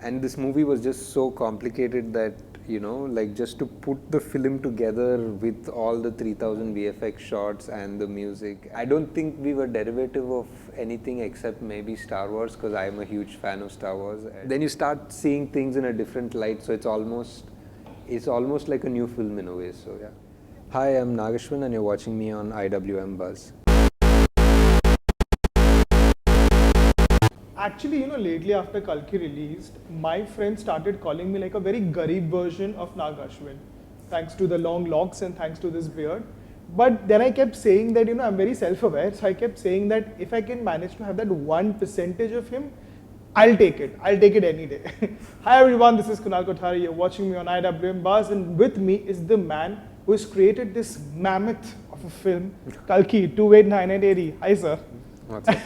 and this movie was just so complicated that, you know, like just to put the film together with all the 3000 VFX shots and the music. I don't think we were derivative of anything except maybe Star Wars, because I'm a huge fan of Star Wars. And then you start seeing things in a different light, so it's almost like a new film in a way. So yeah. Hi, I'm Nag Ashwin and you're watching me on IWMBuzz. Actually, lately after Kalki released, my friends started calling me like a very garib version of Nag Ashwin, thanks to the long locks and thanks to this beard. But then I kept saying that, I'm very self-aware, so I kept saying that if I can manage to have that 1% of him, I'll take it. I'll take it any day. Hi everyone, this is Kamal. You're watching me on IWMBuzz, and with me is the man who has created this mammoth of a film, Kalki, 289880. Hi sir. What's up?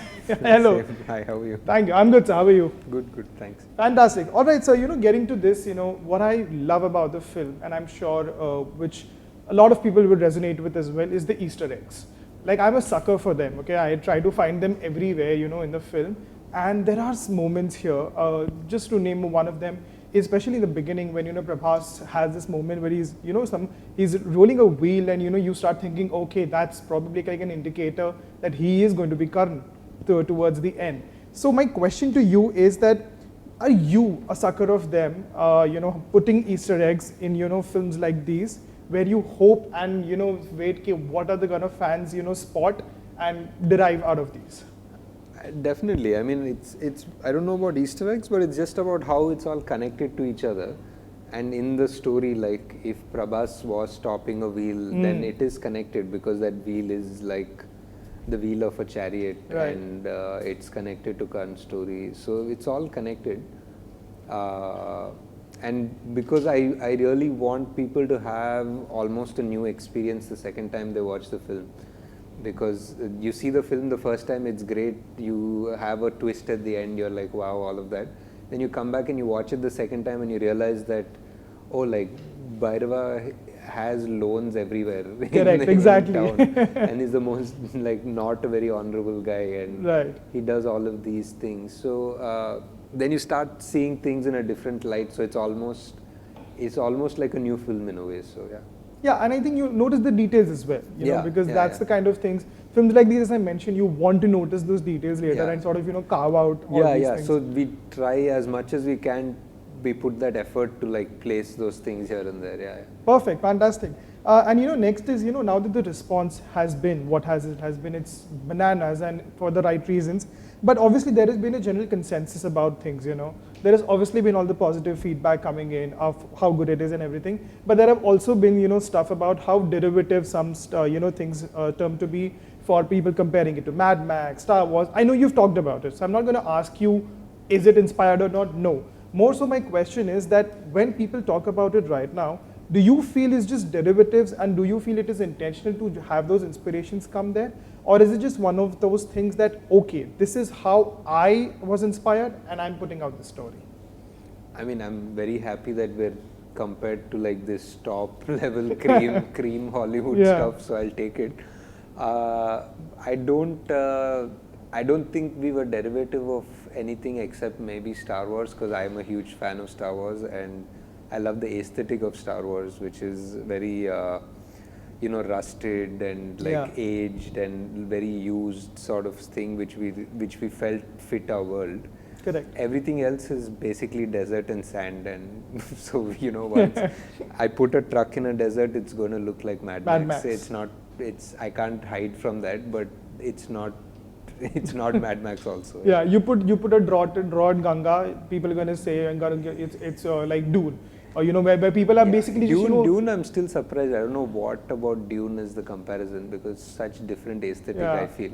Hello. Hi, how are you? Thank you. I'm good, sir. How are you? Good, thanks. Fantastic. All right, so getting to this, what I love about the film, and I'm sure which a lot of people will resonate with as well, is the Easter eggs. Like, I'm a sucker for them. Okay, I try to find them everywhere, in the film, and there are moments here. Just to name one of them, especially in the beginning when Prabhas has this moment where he's he's rolling a wheel, and you start thinking, okay, that's probably like an indicator that he is going to be Karn towards the end. So my question to you is that, are you a sucker of them, putting Easter eggs in films like these, where you hope and wait, what are the kind of fans spot and derive out of these? Definitely. I mean, it's I don't know about Easter eggs, but it's just about how it's all connected to each other. And in the story, like if Prabhas was stopping a wheel, then it is connected because that wheel is like the wheel of a chariot, right. And it's connected to Karn's story. So it's all connected. And because I really want people to have almost a new experience the second time they watch the film. Because you see the film the first time, it's great, you have a twist at the end, you're like, wow, all of that. Then you come back and you watch it the second time and you realize that, oh, like, Bhairava has loans everywhere. Correct, exactly. In town, and he's the most, like, not a very honorable guy, and right. He does all of these things. So then you start seeing things in a different light, so it's almost like a new film in a way, so yeah. Yeah, and I think you notice the details as well, because that's the kind of things, films like these, as I mentioned, you want to notice those details later and sort of, carve out all these things. So we try as much as we can, we put that effort to like place those things here and there, Perfect, fantastic. And next is, now that the response has been what it has been, it's bananas, and for the right reasons. But obviously there has been a general consensus about things, There has obviously been all the positive feedback coming in of how good it is and everything. But there have also been, stuff about how derivative some, things term to be for people comparing it to Mad Max, Star Wars. I know you've talked about it, so I'm not going to ask you, is it inspired or not? No. More so my question is that when people talk about it right now, do you feel it's just derivatives, and do you feel it is intentional to have those inspirations come there? Or is it just one of those things that, okay, this is how I was inspired and I'm putting out the story? I mean, I'm very happy that we're compared to like this top level cream Hollywood stuff, so I'll take it. I don't think we were derivative of anything except maybe Star Wars, because I'm a huge fan of Star Wars and I love the aesthetic of Star Wars, which is very rusted and like aged and very used sort of thing, which we felt fit our world. Correct. Everything else is basically desert and sand, and so once I put a truck in a desert, it's going to look like Mad Max. I can't hide from that, but it's not Mad Max also. Yeah, you put a drought Ganga, people are going to say it's like Dune. Or where people are basically Dune, I'm still surprised. I don't know what about Dune is the comparison, because such different aesthetic I feel,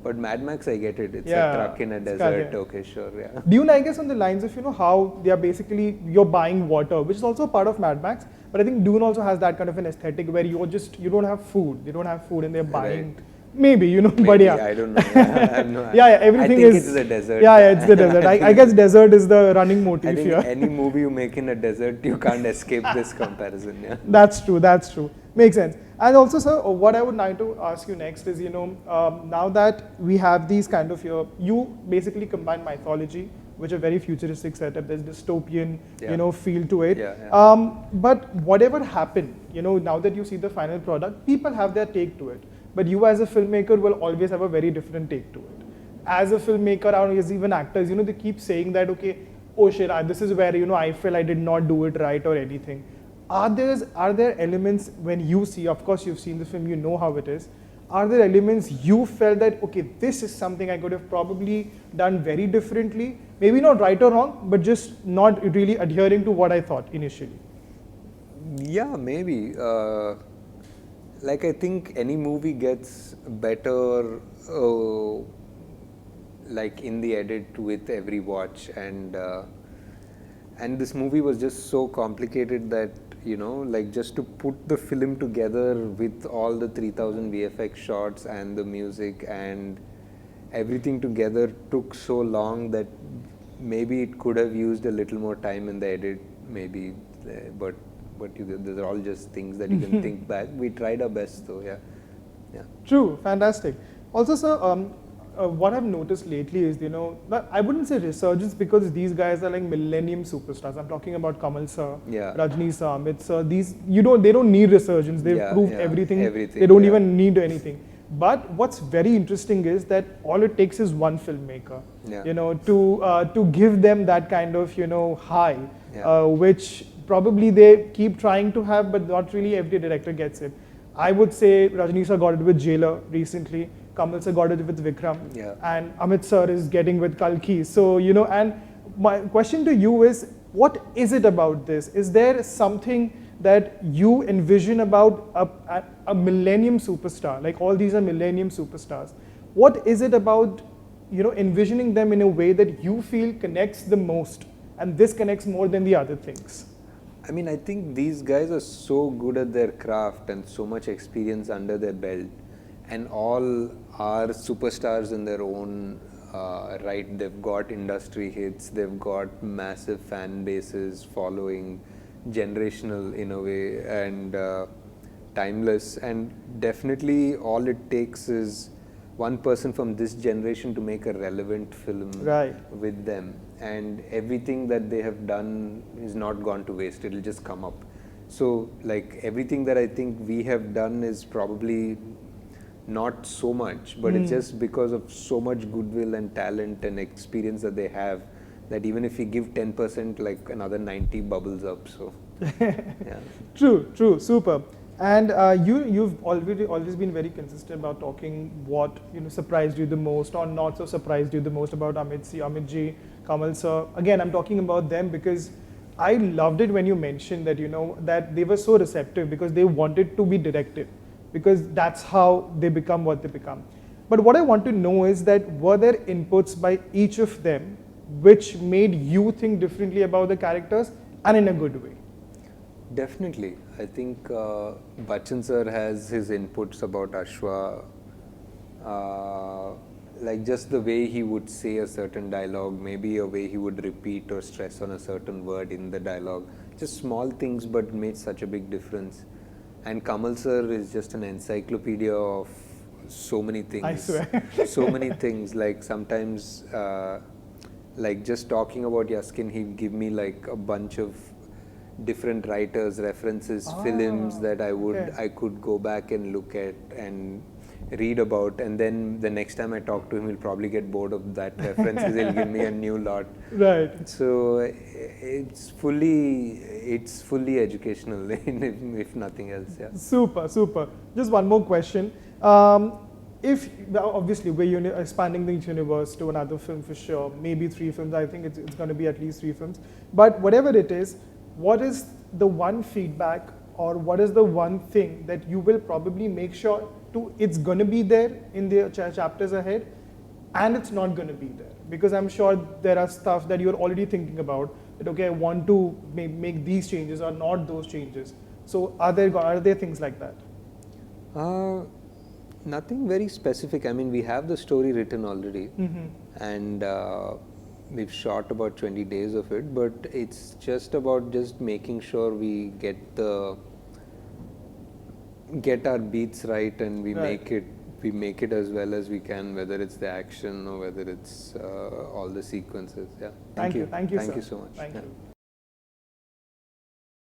but Mad Max, I get it. It's a truck in a desert. Okay, sure, yeah. Dune, I guess, on the lines of how they are basically, you're buying water, which is also a part of Mad Max. But I think Dune also has that kind of an aesthetic where you don't have food. They don't have food and they're buying. Right. Maybe, but yeah. I don't know. Everything I think it's the desert. It's the desert. I guess desert is the running motif here. I think any movie you make in a desert, you can't escape this comparison. Yeah. That's true. Makes sense. And also, sir, what I would like to ask you next is, now that we have these kind of you basically combine mythology which are very futuristic setup. There's dystopian, Yeah. feel to it. Yeah, yeah. But whatever happened, now that you see the final product, people have their take to it. But you as a filmmaker will always have a very different take to it. As a filmmaker, or as even actors, they keep saying that, okay, oh shit, this is where, I feel I did not do it right or anything. Are there elements when you see, of course you've seen the film, you know how it is, are there elements you felt that, okay, this is something I could have probably done very differently, maybe not right or wrong, but just not really adhering to what I thought initially? Yeah, maybe. Like I think any movie gets better like in the edit with every watch, and this movie was just so complicated that like just to put the film together with all the 3000 VFX shots and the music and everything together took so long that maybe it could have used a little more time in the edit, maybe, but these are all just things that you can think back. We tried our best though, yeah. True, fantastic. Also, sir, what I've noticed lately is, I wouldn't say resurgence because these guys are like millennium superstars. I'm talking about Kamal sir, Yeah. Rajni sir, Amit sir. They don't need resurgence. They've proved everything. They don't even need anything. But what's very interesting is that all it takes is one filmmaker, to give them that kind of, high, which probably they keep trying to have, but not really every director gets it. I would say Rajni sir got it with Jailer recently. Kamal sir got it with Vikram, and Amit sir is getting with Kalki. So, and my question to you is, what is it about this? Is there something that you envision about a millennium superstar? Like all these are millennium superstars. What is it about, envisioning them in a way that you feel connects the most, and this connects more than the other things? I mean, I think these guys are so good at their craft and so much experience under their belt, and all are superstars in their own right. They've got industry hits, they've got massive fan bases, following, generational in a way, and timeless. And definitely all it takes is one person from this generation to make a relevant film with them, and everything that they have done is not gone to waste. It'll just come up. So like everything that I think we have done is probably not so much, but it's just because of so much goodwill and talent and experience that they have, that even if we give 10%, like another 90 bubbles up. So yeah. True, super. And you've always been very consistent about talking what surprised you the most or not so surprised you the most about Amit ji, Kamal sir. Again, I'm talking about them because I loved it when you mentioned that that they were so receptive because they wanted to be directed, because that's how they become what they become. But what I want to know is that were there inputs by each of them which made you think differently about the characters, and in a good way? Definitely. I think Bachchan sir has his inputs about Ashwa, like just the way he would say a certain dialogue, maybe a way he would repeat or stress on a certain word in the dialogue. Just small things but made such a big difference. And Kamal sir is just an encyclopedia of so many things. I swear. So many things. Like sometimes, like just talking about Yaskin, he'd give me like a bunch of different writers, references, films that I could go back and look at and read about, and then the next time I talk to him, he'll probably get bored of that references. He'll give me a new lot. Right. So it's fully educational, if nothing else. Yeah. Super. Just one more question. If obviously we're expanding the universe to another film for sure, maybe 3 films. I think it's going to be at least 3 films. But whatever it is, what is the one feedback or what is the one thing that you will probably make sure it's going to be there in the chapters ahead, and it's not going to be there? Because I'm sure there are stuff that you're already thinking about, that okay, I want to make these changes or not those changes. So are there things like that? Nothing very specific. I mean, we have the story written already, and we've shot about 20 days of it, but it's just about just making sure we get our beats right, and we make it we make it as well as we can, whether it's the action or whether it's all the sequences. Yeah. Thank you, Thank sir. you so much. Thank Yeah. you.